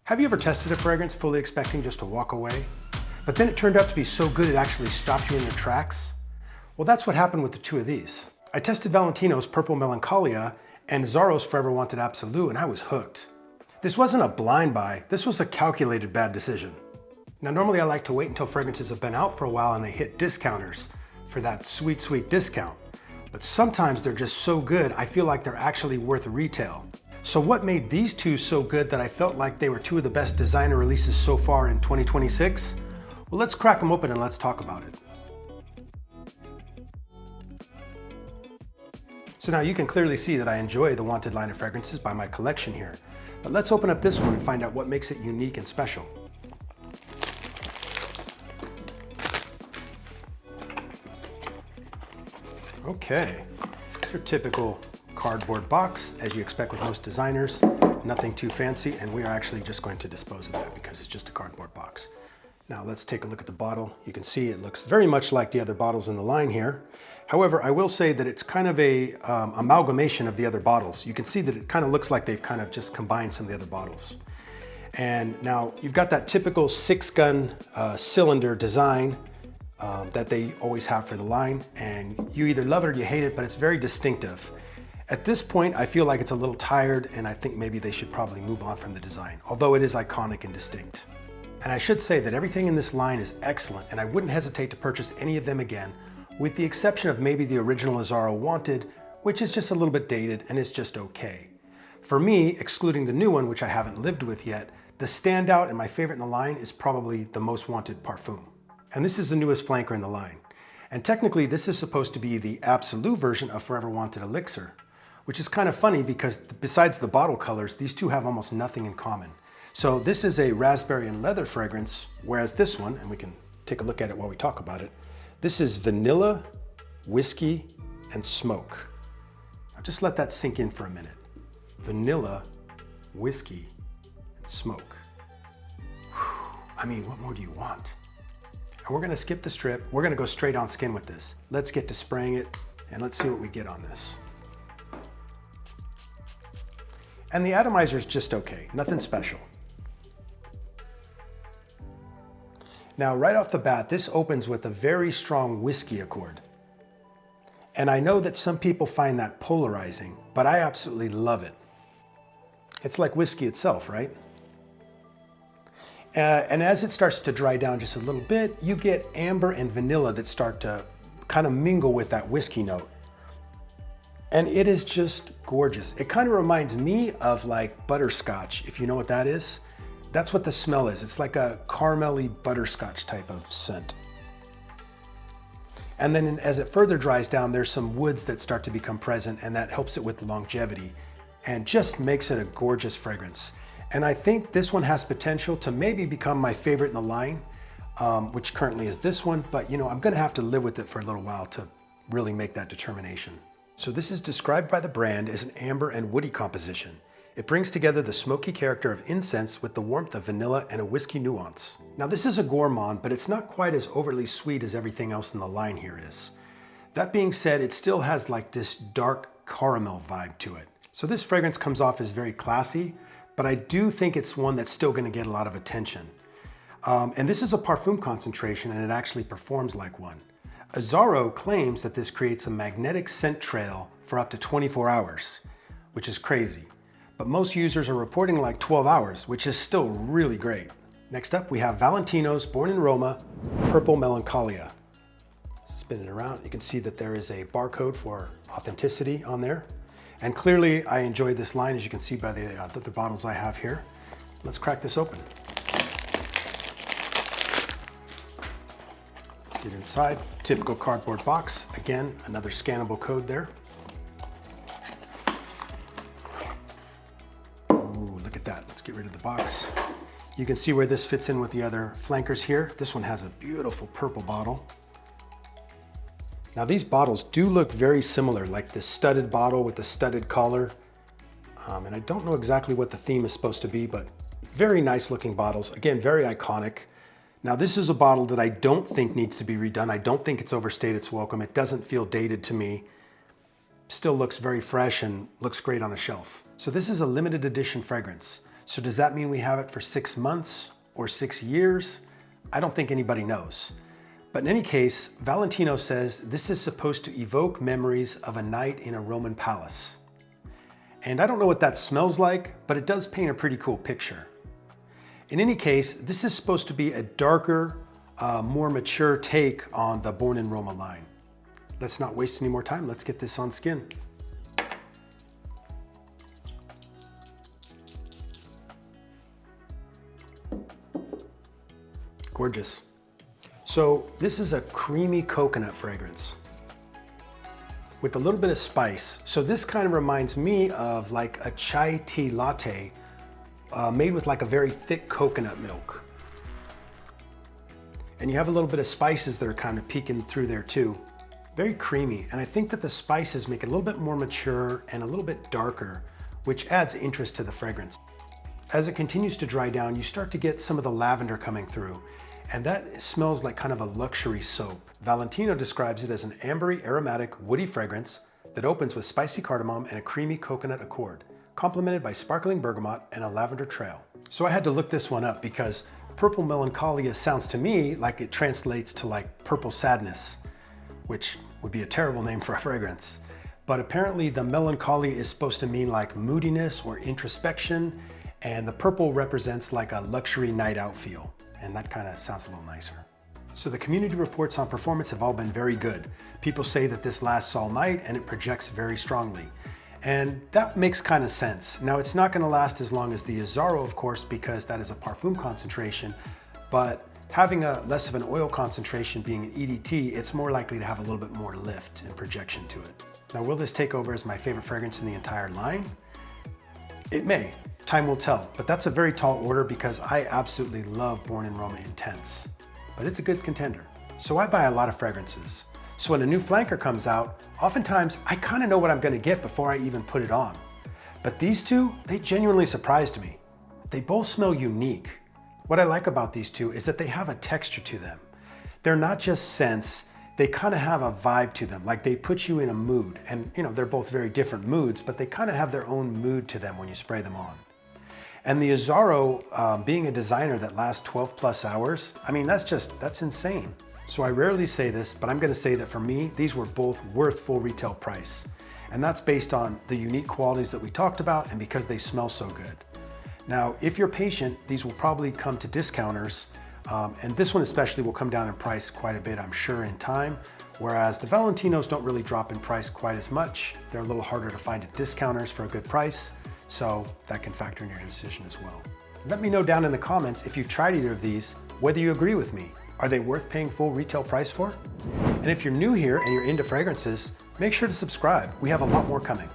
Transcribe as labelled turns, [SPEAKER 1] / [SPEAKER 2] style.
[SPEAKER 1] Have you ever tested a fragrance fully expecting just to walk away? But then it turned out to be so good it actually stopped you in your tracks? Well, that's what happened with the two of these. I tested Valentino's Purple Melancholia and Azzaro's Forever Wanted Absolu, and I was hooked. This wasn't a blind buy, this was a calculated bad decision. Now normally I like to wait until fragrances have been out for a while and they hit discounters for that sweet, sweet discount. But sometimes they're just so good, I feel like they're actually worth retail. So what made these two so good that I felt like they were two of the best designer releases so far in 2026? Well, let's crack them open and let's talk about it. So now you can clearly see that I enjoy the Wanted line of fragrances by my collection here. But let's open up this one and find out what makes it unique and special. Okay, your typical cardboard box, as you expect with most designers. Nothing too fancy, and we are actually just going to dispose of that because it's just a cardboard box. Now let's take a look at the bottle. You can see it looks very much like the other bottles in the line here. However, I will say that it's kind of a amalgamation of the other bottles. You can see that it kind of looks like they've kind of just combined some of the other bottles. And now you've got that typical 6-gun cylinder design that they always have for the line, and you either love it or you hate it, but it's very distinctive. At this point, I feel like it's a little tired, and I think maybe they should probably move on from the design, although it is iconic and distinct. And I should say that everything in this line is excellent, and I wouldn't hesitate to purchase any of them again, with the exception of maybe the original Azzaro Wanted, which is just a little bit dated and is just okay. For me, excluding the new one, which I haven't lived with yet, the standout and my favorite in the line is probably the Most Wanted Parfum. And this is the newest flanker in the line. And technically, this is supposed to be the Absolu version of Forever Wanted Elixir, which is kind of funny because besides the bottle colors, these two have almost nothing in common. So this is a raspberry and leather fragrance, whereas this one, and we can take a look at it while we talk about it, this is vanilla, whiskey, and smoke. Now just let that sink in for a minute. Vanilla, whiskey, and smoke. Whew. I mean, what more do you want? And we're gonna skip the strip. We're gonna go straight on skin with this. Let's get to spraying it, and let's see what we get on this. And the atomizer is just okay, nothing special. Now, right off the bat, this opens with a very strong whiskey accord. And I know that some people find that polarizing, but I absolutely love it. It's like whiskey itself, right? And as it starts to dry down just a little bit, you get amber and vanilla that start to kind of mingle with that whiskey note. And it is just gorgeous. It kind of reminds me of like butterscotch, if you know what that is. That's what the smell is. It's like a caramelly butterscotch type of scent. And then as it further dries down, there's some woods that start to become present, and that helps it with longevity and just makes it a gorgeous fragrance. And I think this one has potential to maybe become my favorite in the line, which currently is this one, but you know, I'm gonna have to live with it for a little while to really make that determination. So this is described by the brand as an amber and woody composition. It brings together the smoky character of incense with the warmth of vanilla and a whiskey nuance. Now this is a gourmand, but it's not quite as overly sweet as everything else in the line here is. That being said, it still has like this dark caramel vibe to it. So this fragrance comes off as very classy, but I do think it's one that's still gonna get a lot of attention. And this is a parfum concentration, and it actually performs like one. Azzaro claims that this creates a magnetic scent trail for up to 24 hours, which is crazy. But most users are reporting like 12 hours, which is still really great. Next up, we have Valentino's Born in Roma Purple Melancholia. Spin it around, you can see that there is a barcode for authenticity on there. And clearly, I enjoy this line, as you can see by the other bottles I have here. Let's crack this open. Get inside, typical cardboard box. Again, another scannable code there. Ooh, look at that. Let's get rid of the box. You can see where this fits in with the other flankers here. This one has a beautiful purple bottle. Now these bottles do look very similar, like the studded bottle with the studded collar. And I don't know exactly what the theme is supposed to be, but very nice looking bottles. Again, very iconic. Now this is a bottle that I don't think needs to be redone. I don't think it's overstayed its welcome. It doesn't feel dated to me. Still looks very fresh and looks great on a shelf. So this is a limited edition fragrance. So does that mean we have it for 6 months or 6 years? I don't think anybody knows. But in any case, Valentino says this is supposed to evoke memories of a night in a Roman palace. And I don't know what that smells like, but it does paint a pretty cool picture. In any case, this is supposed to be a darker, more mature take on the Born in Roma line. Let's not waste any more time. Let's get this on skin. Gorgeous. So this is a creamy coconut fragrance with a little bit of spice. So this kind of reminds me of like a chai tea latte made with like a very thick coconut milk. And you have a little bit of spices that are kind of peeking through there too. Very creamy. And I think that the spices make it a little bit more mature and a little bit darker, which adds interest to the fragrance. As it continues to dry down, you start to get some of the lavender coming through. And that smells like kind of a luxury soap. Valentino describes it as an ambery, aromatic, woody fragrance that opens with spicy cardamom and a creamy coconut accord, complemented by sparkling bergamot and a lavender trail. So I had to look this one up because purple melancholia sounds to me like it translates to like purple sadness, which would be a terrible name for a fragrance. But apparently the melancholia is supposed to mean like moodiness or introspection, and the purple represents like a luxury night out feel. And that kind of sounds a little nicer. So the community reports on performance have all been very good. People say that this lasts all night and it projects very strongly. And that makes kind of sense. Now it's not gonna last as long as the Azzaro, of course, because that is a parfum concentration, but having a less of an oil concentration being an EDT, it's more likely to have a little bit more lift and projection to it. Now, will this take over as my favorite fragrance in the entire line? It may. Time will tell, but that's a very tall order because I absolutely love Born in Roma Intense, but it's a good contender. So I buy a lot of fragrances. So when a new flanker comes out, oftentimes I kind of know what I'm going to get before I even put it on. But these two, they genuinely surprised me. They both smell unique. What I like about these two is that they have a texture to them. They're not just scents, they kind of have a vibe to them, like they put you in a mood. And you know, they're both very different moods, but they kind of have their own mood to them when you spray them on. And the Azzaro, being a designer that lasts 12 plus hours, I mean, that's insane. So I rarely say this, but I'm gonna say that for me, these were both worth full retail price. And that's based on the unique qualities that we talked about and because they smell so good. Now, if you're patient, these will probably come to discounters, and this one especially will come down in price quite a bit, I'm sure, in time, whereas the Valentinos don't really drop in price quite as much. They're a little harder to find at discounters for a good price, so that can factor in your decision as well. Let me know down in the comments if you've tried either of these, whether you agree with me. Are they worth paying full retail price for? And if you're new here and you're into fragrances, make sure to subscribe. We have a lot more coming.